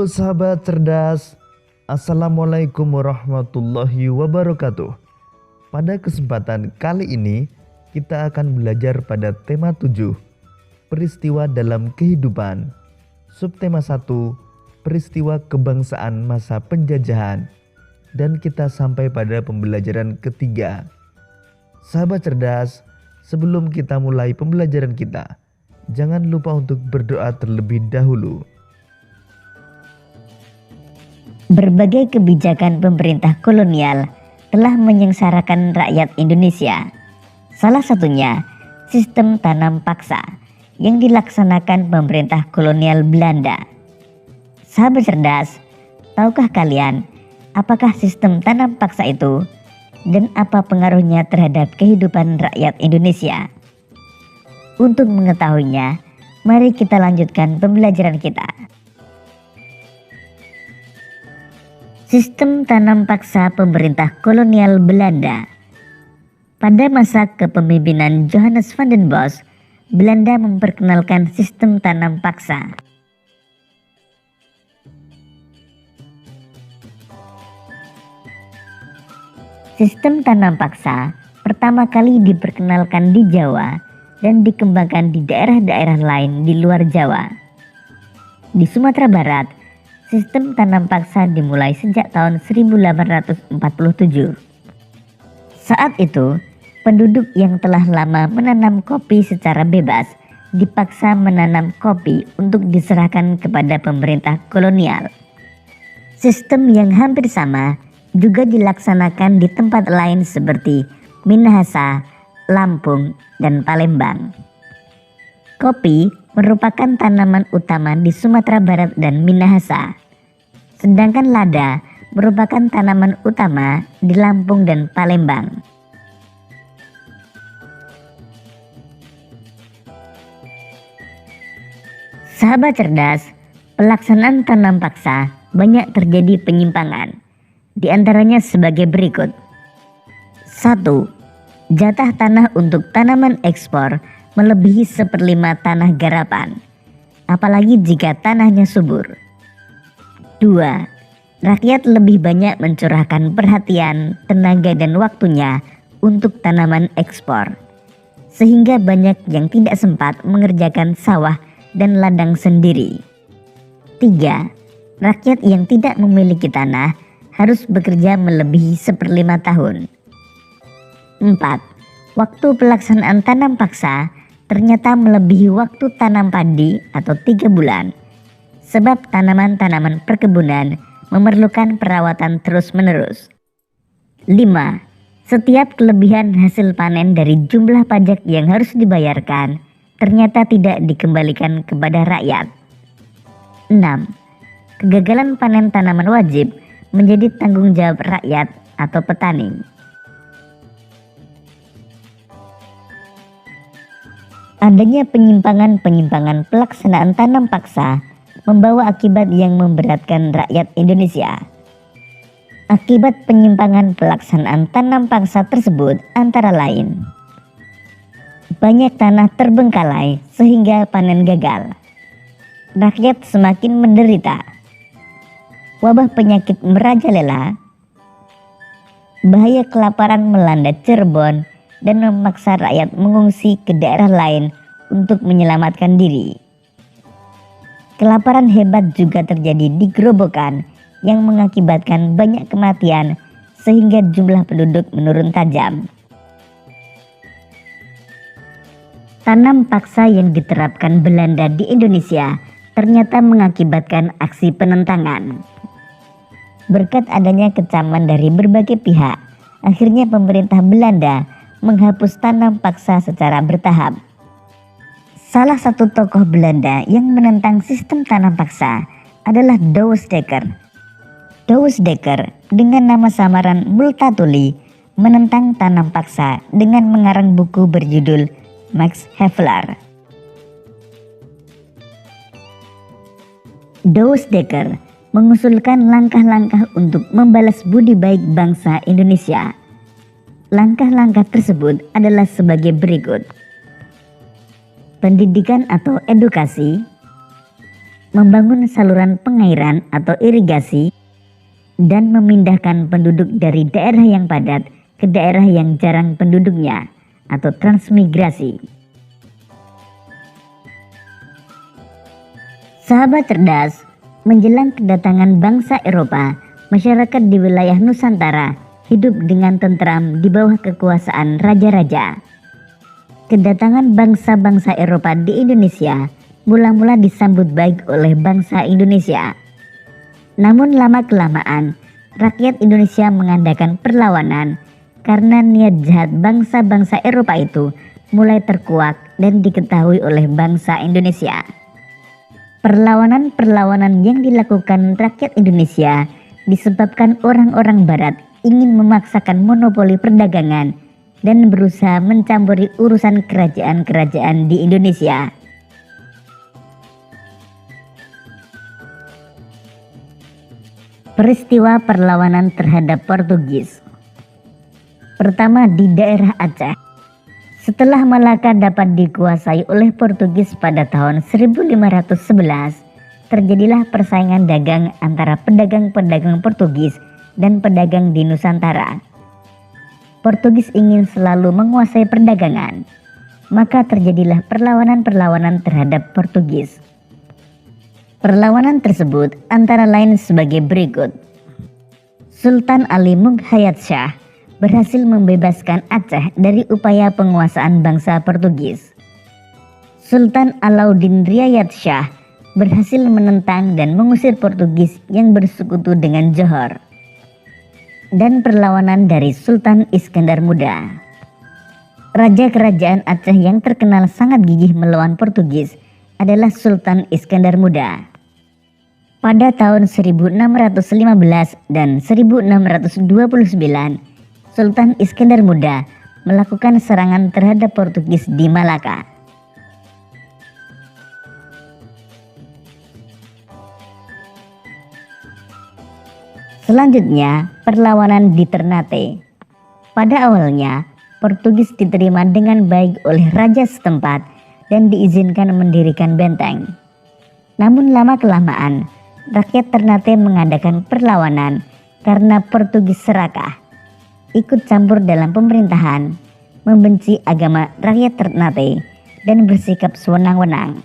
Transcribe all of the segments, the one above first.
Halo sahabat cerdas, Assalamualaikum warahmatullahi wabarakatuh. Pada kesempatan kali ini kita akan belajar pada tema 7, peristiwa dalam kehidupan. Subtema 1, peristiwa kebangsaan masa penjajahan. Dan kita sampai pada pembelajaran ketiga. Sahabat cerdas, sebelum kita mulai pembelajaran kita, jangan lupa untuk berdoa terlebih dahulu. Berbagai kebijakan pemerintah kolonial telah menyengsarakan rakyat Indonesia. Salah satunya sistem tanam paksa yang dilaksanakan pemerintah kolonial Belanda. Sahabat cerdas, tahukah kalian apakah sistem tanam paksa itu dan apa pengaruhnya terhadap kehidupan rakyat Indonesia? Untuk mengetahuinya, mari kita lanjutkan pembelajaran kita. Sistem tanam paksa pemerintah kolonial Belanda. Pada masa kepemimpinan Johannes van den Bosch, Belanda memperkenalkan sistem tanam paksa. Sistem tanam paksa pertama kali diperkenalkan di Jawa dan dikembangkan di daerah-daerah lain di luar Jawa. Di Sumatera Barat, sistem tanam paksa dimulai sejak tahun 1847. Saat itu, penduduk yang telah lama menanam kopi secara bebas dipaksa menanam kopi untuk diserahkan kepada pemerintah kolonial. Sistem yang hampir sama juga dilaksanakan di tempat lain seperti Minahasa, Lampung, dan Palembang. Kopi merupakan tanaman utama di Sumatera Barat dan Minahasa. Sedangkan lada merupakan tanaman utama di Lampung dan Palembang. Sahabat cerdas, pelaksanaan tanam paksa banyak terjadi penyimpangan. Di antaranya sebagai berikut. 1. Jatah tanah untuk tanaman ekspor melebihi 1/5 tanah garapan, apalagi jika tanahnya subur. 2. Rakyat lebih banyak mencurahkan perhatian, tenaga dan waktunya untuk tanaman ekspor, sehingga banyak yang tidak sempat mengerjakan sawah dan ladang sendiri. 3. Rakyat yang tidak memiliki tanah harus bekerja melebihi 1/5 tahun. 4. Waktu pelaksanaan tanam paksa ternyata melebihi waktu tanam padi atau 3 bulan. Sebab tanaman-tanaman perkebunan memerlukan perawatan terus-menerus. 5. Setiap kelebihan hasil panen dari jumlah pajak yang harus dibayarkan ternyata tidak dikembalikan kepada rakyat. 6. Kegagalan panen tanaman wajib menjadi tanggung jawab rakyat atau petani. Adanya penyimpangan-penyimpangan pelaksanaan tanam paksa membawa akibat yang memberatkan rakyat Indonesia. Akibat penyimpangan pelaksanaan tanam paksa tersebut antara lain: banyak tanah terbengkalai sehingga panen gagal. Rakyat semakin menderita. Wabah penyakit merajalela. Bahaya kelaparan melanda Cirebon dan memaksa rakyat mengungsi ke daerah lain untuk menyelamatkan diri. Kelaparan hebat juga terjadi di Grobogan yang mengakibatkan banyak kematian sehingga jumlah penduduk menurun tajam. Tanam paksa yang diterapkan Belanda di Indonesia ternyata mengakibatkan aksi penentangan. Berkat adanya kecaman dari berbagai pihak, akhirnya pemerintah Belanda menghapus tanam paksa secara bertahap. Salah satu tokoh Belanda yang menentang sistem tanam paksa adalah Douwes Dekker. Douwes Dekker dengan nama samaran Multatuli menentang tanam paksa dengan mengarang buku berjudul Max Havelaar. Douwes Dekker mengusulkan langkah-langkah untuk membalas budi baik bangsa Indonesia. Langkah-langkah tersebut adalah sebagai berikut. Pendidikan atau edukasi, membangun saluran pengairan atau irigasi, dan memindahkan penduduk dari daerah yang padat ke daerah yang jarang penduduknya atau transmigrasi. Sahabat cerdas, menjelang kedatangan bangsa Eropa, masyarakat di wilayah Nusantara hidup dengan tentram di bawah kekuasaan raja-raja. Kedatangan bangsa-bangsa Eropa di Indonesia mula-mula disambut baik oleh bangsa Indonesia. Namun lama-kelamaan, rakyat Indonesia mengadakan perlawanan karena niat jahat bangsa-bangsa Eropa itu mulai terkuak dan diketahui oleh bangsa Indonesia. Perlawanan-perlawanan yang dilakukan rakyat Indonesia disebabkan orang-orang Barat ingin memaksakan monopoli perdagangan dan berusaha mencampuri urusan kerajaan-kerajaan di Indonesia. Peristiwa perlawanan terhadap Portugis. Pertama di daerah Aceh. Setelah Malaka dapat dikuasai oleh Portugis pada tahun 1511, terjadilah persaingan dagang antara pedagang-pedagang Portugis dan pedagang di Nusantara. Portugis ingin selalu menguasai perdagangan, maka terjadilah perlawanan-perlawanan terhadap Portugis. Perlawanan tersebut antara lain sebagai berikut. Sultan Ali Mughayat Shah berhasil membebaskan Aceh dari upaya penguasaan bangsa Portugis. Sultan Alauddin Riayat Shah berhasil menentang dan mengusir Portugis yang bersekutu dengan Johor. Dan perlawanan dari Sultan Iskandar Muda. Raja kerajaan Aceh yang terkenal sangat gigih melawan Portugis adalah Sultan Iskandar Muda. Pada tahun 1615 dan 1629, Sultan Iskandar Muda melakukan serangan terhadap Portugis di Malaka. Selanjutnya, perlawanan di Ternate. Pada awalnya, Portugis diterima dengan baik oleh raja setempat dan diizinkan mendirikan benteng. Namun lama-kelamaan, rakyat Ternate mengadakan perlawanan karena Portugis serakah, ikut campur dalam pemerintahan, membenci agama rakyat Ternate, dan bersikap sewenang-wenang.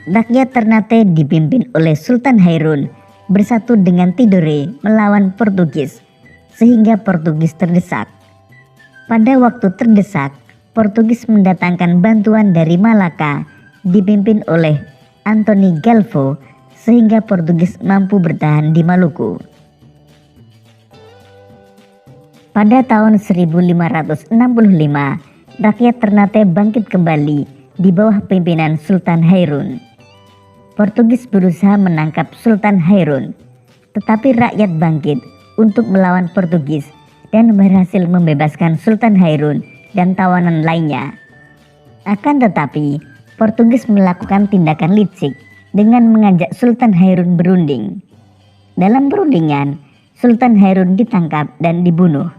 Rakyat Ternate dipimpin oleh Sultan Hairun bersatu dengan Tidore melawan Portugis, sehingga Portugis terdesak. Pada waktu terdesak, Portugis mendatangkan bantuan dari Malaka dipimpin oleh Anthony Galvo, sehingga Portugis mampu bertahan di Maluku. Pada tahun 1565, rakyat Ternate bangkit kembali di bawah pimpinan Sultan Hairun. Portugis berusaha menangkap Sultan Hairun, tetapi rakyat bangkit untuk melawan Portugis dan berhasil membebaskan Sultan Hairun dan tawanan lainnya. Akan tetapi, Portugis melakukan tindakan licik dengan mengajak Sultan Hairun berunding. Dalam perundingan, Sultan Hairun ditangkap dan dibunuh.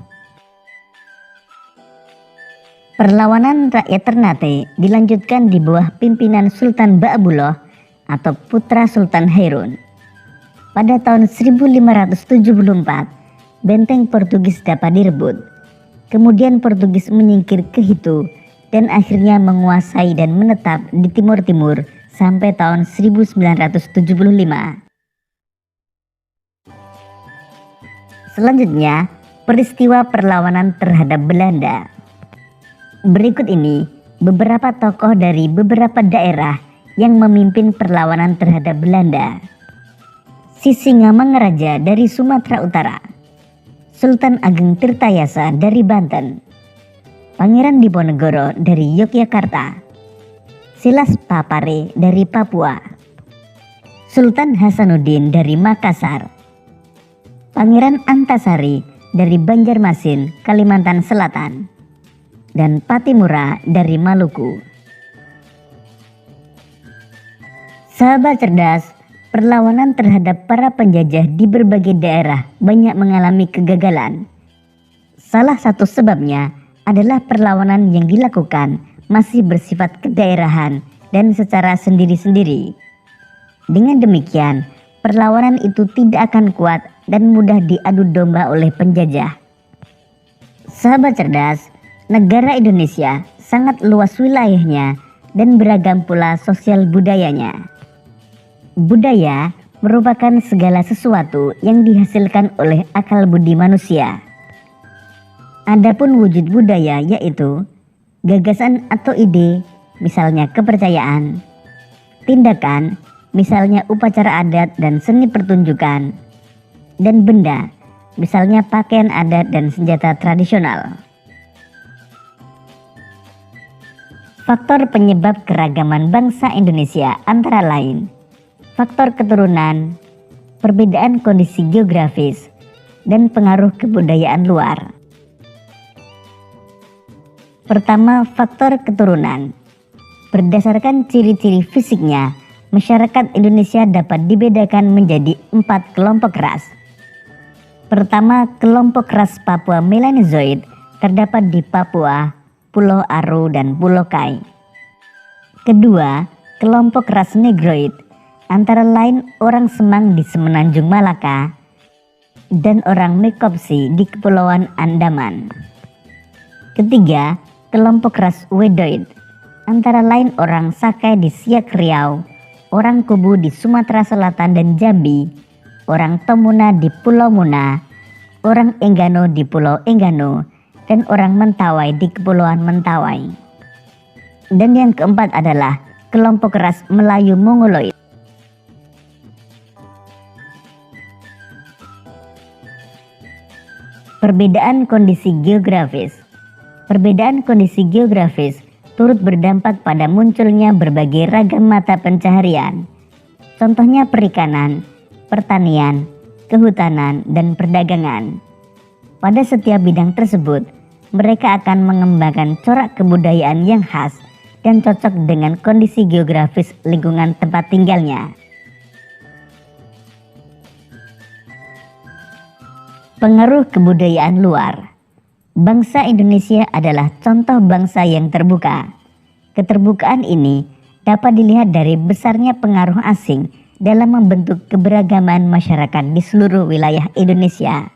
Perlawanan rakyat Ternate dilanjutkan di bawah pimpinan Sultan Ba'abullah atau putra Sultan Hairun. Pada tahun 1574, benteng Portugis dapat direbut. Kemudian Portugis menyingkir ke Hitu dan akhirnya menguasai dan menetap di Timur Timur sampai tahun 1975. Selanjutnya, peristiwa perlawanan terhadap Belanda. Berikut ini beberapa tokoh dari beberapa daerah yang memimpin perlawanan terhadap Belanda. Sisingamangaraja dari Sumatera Utara, Sultan Ageng Tirtayasa dari Banten, Pangeran Diponegoro dari Yogyakarta, Silas Papare dari Papua, Sultan Hasanuddin dari Makassar, Pangeran Antasari dari Banjarmasin, Kalimantan Selatan, dan Patimura dari Maluku. Sahabat cerdas, perlawanan terhadap para penjajah di berbagai daerah banyak mengalami kegagalan. Salah satu sebabnya adalah perlawanan yang dilakukan masih bersifat kedaerahan dan secara sendiri-sendiri. Dengan demikian, perlawanan itu tidak akan kuat dan mudah diadu domba oleh penjajah. Sahabat cerdas, negara Indonesia sangat luas wilayahnya dan beragam pula sosial budayanya. Budaya merupakan segala sesuatu yang dihasilkan oleh akal budi manusia. Adapun wujud budaya yaitu gagasan atau ide, misalnya kepercayaan, tindakan, misalnya upacara adat dan seni pertunjukan, dan benda, misalnya pakaian adat dan senjata tradisional. Faktor penyebab keragaman bangsa Indonesia antara lain faktor keturunan, perbedaan kondisi geografis, dan pengaruh kebudayaan luar. Pertama, faktor keturunan. Berdasarkan ciri-ciri fisiknya, masyarakat Indonesia dapat dibedakan menjadi 4 kelompok ras. Pertama, kelompok ras Papua Melanezoid terdapat di Papua, Pulau Aru, dan Pulau Kai. Kedua, kelompok ras Negroid antara lain orang Semang di Semenanjung Malaka dan orang Mekopsi di Kepulauan Andaman. Ketiga, kelompok ras Wedoid antara lain orang Sakai di Siak Riau, orang Kubu di Sumatera Selatan dan Jambi, orang Tomuna di Pulau Muna, orang Enggano di Pulau Enggano, dan orang Mentawai di Kepulauan Mentawai. Dan yang keempat adalah kelompok ras Melayu Mongoloid. Perbedaan kondisi geografis. Perbedaan kondisi geografis turut berdampak pada munculnya berbagai ragam mata pencaharian. Contohnya perikanan, pertanian, kehutanan, dan perdagangan. Pada setiap bidang tersebut, mereka akan mengembangkan corak kebudayaan yang khas dan cocok dengan kondisi geografis lingkungan tempat tinggalnya. Pengaruh kebudayaan luar. Bangsa Indonesia adalah contoh bangsa yang terbuka. Keterbukaan ini dapat dilihat dari besarnya pengaruh asing dalam membentuk keberagaman masyarakat di seluruh wilayah Indonesia.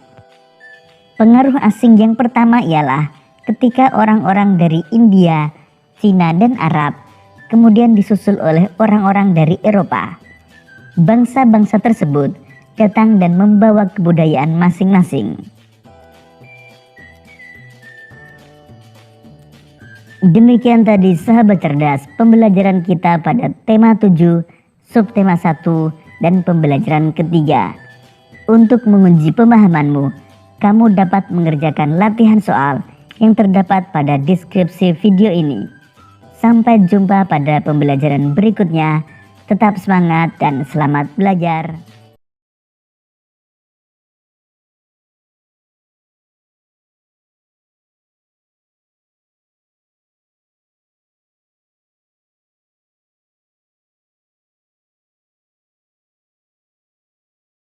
Pengaruh asing yang pertama ialah ketika orang-orang dari India, Cina, dan Arab kemudian disusul oleh orang-orang dari Eropa. Bangsa-bangsa tersebut datang dan membawa kebudayaan masing-masing. Demikian tadi sahabat cerdas pembelajaran kita pada tema 7, subtema 1, dan pembelajaran ketiga. Untuk menguji pemahamanmu, kamu dapat mengerjakan latihan soal yang terdapat pada deskripsi video ini. Sampai jumpa pada pembelajaran berikutnya. Tetap semangat dan selamat belajar.